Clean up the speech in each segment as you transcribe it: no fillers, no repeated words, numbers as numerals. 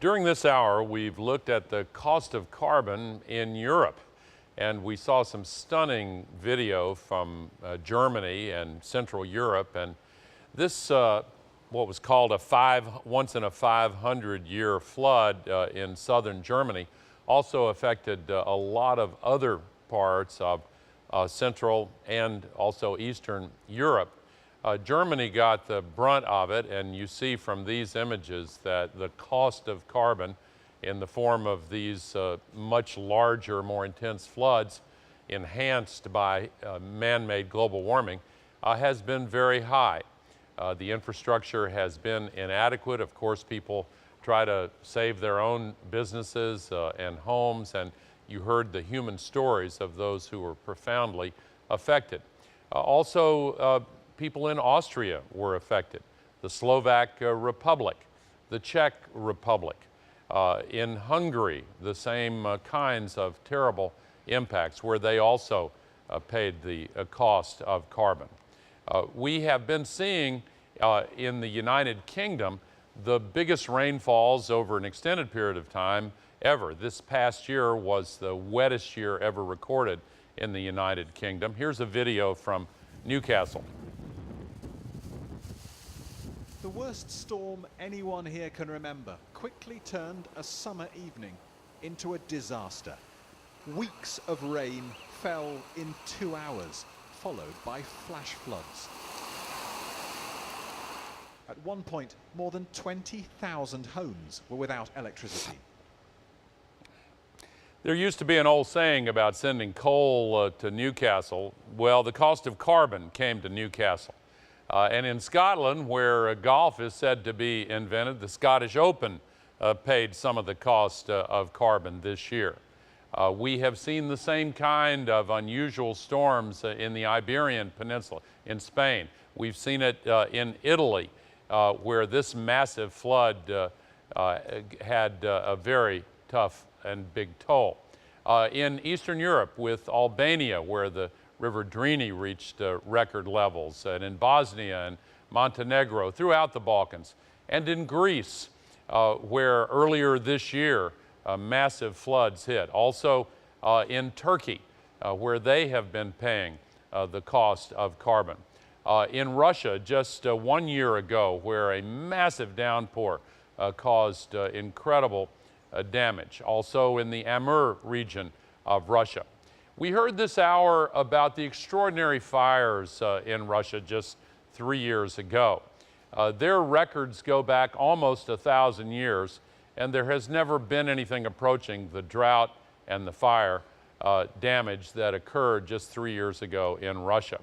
During this hour, we've looked at the cost of carbon in Europe, and we saw some stunning video from Germany and Central Europe. And this, what was called a once in a 500-year flood in southern Germany, also affected a lot of other parts of Central and also Eastern Europe. Germany got the brunt of it, and you see from these images that the cost of carbon in the form of these much larger, more intense floods enhanced by man-made global warming has been very high. The infrastructure has been inadequate. Of course, people try to save their own businesses and homes, and you heard the human stories of those who were profoundly affected. People in Austria were affected, the Slovak Republic, the Czech Republic. In Hungary, the same kinds of terrible impacts where they also paid the cost of carbon. We have been seeing in the United Kingdom the biggest rainfalls over an extended period of time ever. This past year was the wettest year ever recorded in the United Kingdom. Here's a video from Newcastle. The worst storm anyone here can remember quickly turned a summer evening into a disaster. Weeks of rain fell in 2 hours, followed by flash floods. At one point, more than 20,000 homes were without electricity. There used to be an old saying about sending coal to Newcastle. Well, the cost of carbon came to Newcastle. And in Scotland, where golf is said to be invented, the Scottish Open paid some of the cost of carbon this year. We have seen the same kind of unusual storms in the Iberian Peninsula, in Spain. We've seen it in Italy, where this massive flood had a very tough and big toll. In Eastern Europe, with Albania, where the River Drina reached record levels, and in Bosnia and Montenegro, throughout the Balkans, and in Greece, where earlier this year massive floods hit. Also in Turkey, where they have been paying the cost of carbon. In Russia, just 1 year ago, where a massive downpour caused incredible damage. Also in the Amur region of Russia. We heard this hour about the extraordinary fires in Russia just 3 years ago. Their records go back almost 1,000 years, and there has never been anything approaching the drought and the fire damage that occurred just 3 years ago in Russia.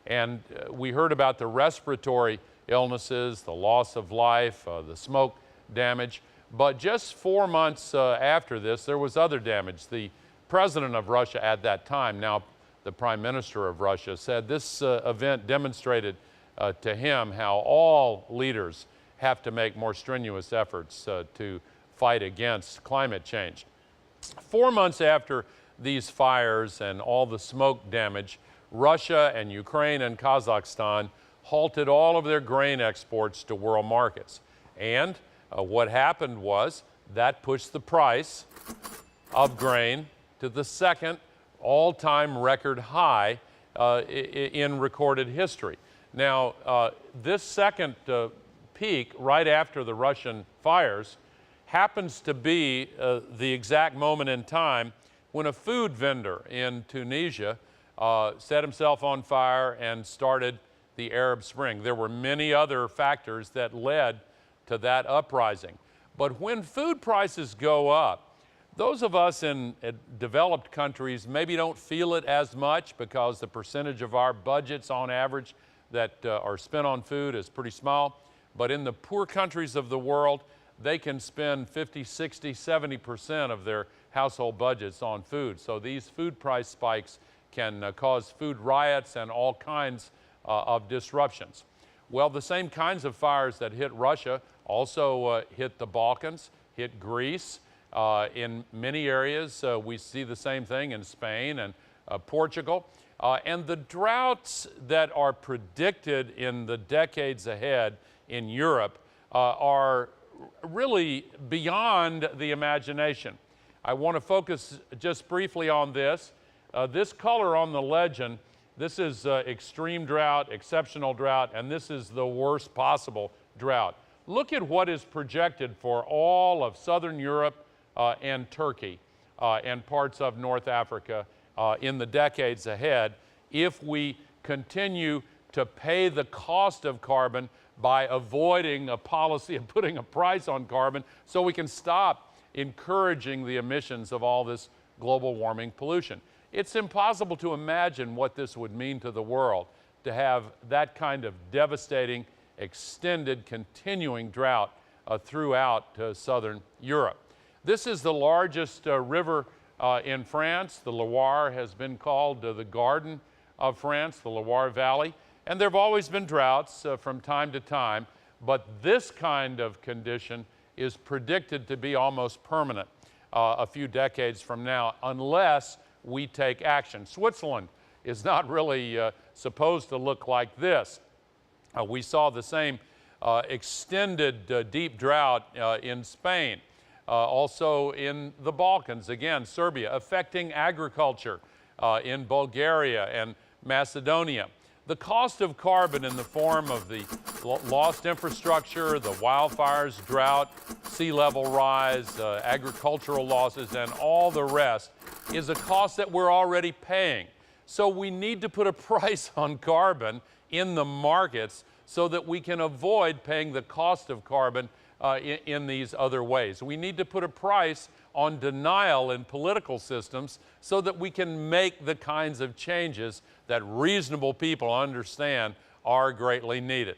And we heard about the respiratory illnesses, the loss of life, the smoke damage. But just 4 months after this, there was other damage. The president of Russia at that time, now the prime minister of Russia, said this event demonstrated to him how all leaders have to make more strenuous efforts to fight against climate change. 4 months after these fires and all the smoke damage, Russia and Ukraine and Kazakhstan halted all of their grain exports to world markets. And what happened was that pushed the price of grain to the second all-time record high in recorded history. Now, this second peak, right after the Russian fires, happens to be the exact moment in time when a food vendor in Tunisia set himself on fire and started the Arab Spring. There were many other factors that led to that uprising. But when food prices go up, those of us in developed countries maybe don't feel it as much because the percentage of our budgets on average that are spent on food is pretty small. But in the poor countries of the world, they can spend 50, 60, 70% of their household budgets on food. So these food price spikes can cause food riots and all kinds of disruptions. Well, the same kinds of fires that hit Russia also hit the Balkans, hit Greece. In many areas, we see the same thing in Spain and Portugal. And the droughts that are predicted in the decades ahead in Europe are really beyond the imagination. I want to focus just briefly on this. This color on the legend, this is extreme drought, exceptional drought, and this is the worst possible drought. Look at what is projected for all of Southern Europe and Turkey and parts of North Africa in the decades ahead if we continue to pay the cost of carbon by avoiding a policy of putting a price on carbon so we can stop encouraging the emissions of all this global warming pollution. It's impossible to imagine what this would mean to the world to have that kind of devastating, extended, continuing drought throughout Southern Europe. This is the largest river in France. The Loire has been called the Garden of France, the Loire Valley. And there have always been droughts from time to time, but this kind of condition is predicted to be almost permanent a few decades from now, unless we take action. Switzerland is not really supposed to look like this. We saw the same extended deep drought in Spain, also in the Balkans, again, Serbia, affecting agriculture in Bulgaria and Macedonia. The cost of carbon in the form of the lost infrastructure, the wildfires, drought, sea level rise, agricultural losses, and all the rest is a cost that we're already paying. So we need to put a price on carbon in the markets so that we can avoid paying the cost of carbon in these other ways. We need to put a price on denial in political systems so that we can make the kinds of changes that reasonable people understand are greatly needed.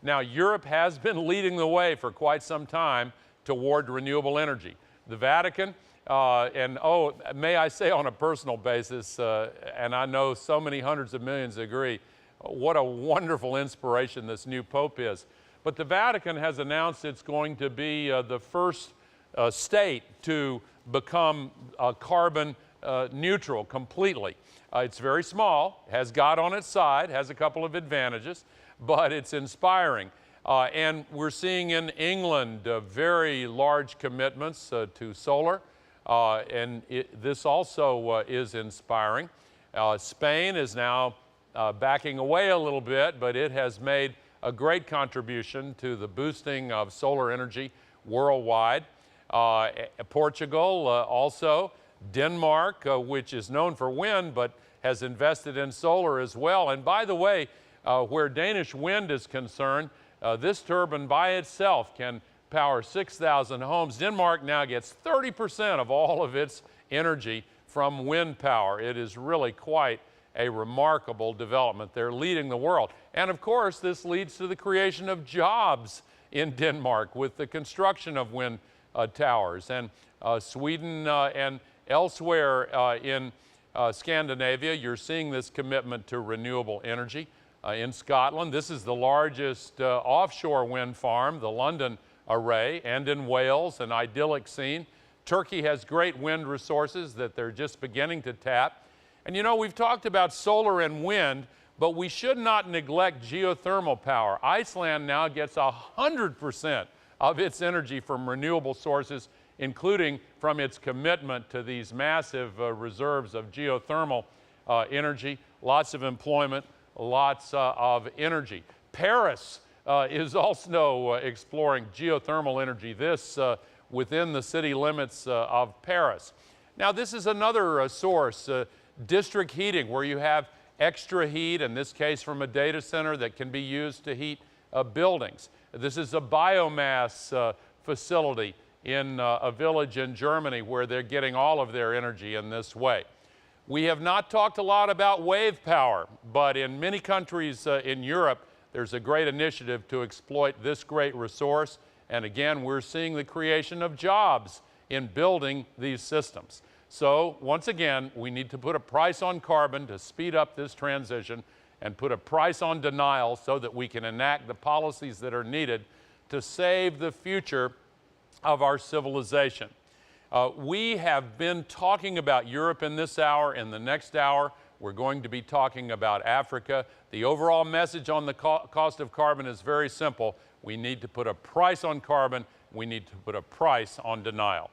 Now, Europe has been leading the way for quite some time toward renewable energy. The Vatican, and oh, may I say on a personal basis, and I know so many hundreds of millions agree, what a wonderful inspiration this new Pope is. But the Vatican has announced it's going to be the first state to become carbon neutral completely. It's very small, has God on its side, has a couple of advantages, but it's inspiring. And we're seeing in England very large commitments to solar, and this also is inspiring. Spain is now backing away a little bit, but it has made a great contribution to the boosting of solar energy worldwide. Portugal also, Denmark, which is known for wind, but has invested in solar as well. And by the way, where Danish wind is concerned, this turbine by itself can power 6,000 homes. Denmark now gets 30% of all of its energy from wind power. It is really quite a remarkable development. They're leading the world. And of course, this leads to the creation of jobs in Denmark with the construction of wind towers. And Sweden and elsewhere in Scandinavia, you're seeing this commitment to renewable energy. In Scotland, this is the largest offshore wind farm, the London Array, and in Wales, an idyllic scene. Turkey has great wind resources that they're just beginning to tap. And you know, we've talked about solar and wind, but we should not neglect geothermal power. Iceland now gets 100% of its energy from renewable sources, including from its commitment to these massive reserves of geothermal energy, lots of employment, lots of energy. Paris is also exploring geothermal energy, this within the city limits of Paris. Now, this is another source, district heating, where you have extra heat, in this case from a data center that can be used to heat buildings. This is a biomass facility in a village in Germany where they're getting all of their energy in this way. We have not talked a lot about wave power, but in many countries in Europe, there's a great initiative to exploit this great resource. And again, we're seeing the creation of jobs in building these systems. So once again, we need to put a price on carbon to speed up this transition and put a price on denial so that we can enact the policies that are needed to save the future of our civilization. We have been talking about Europe in this hour. In the next hour, we're going to be talking about Africa. The overall message on the cost of carbon is very simple. We need to put a price on carbon we need to put a price on denial.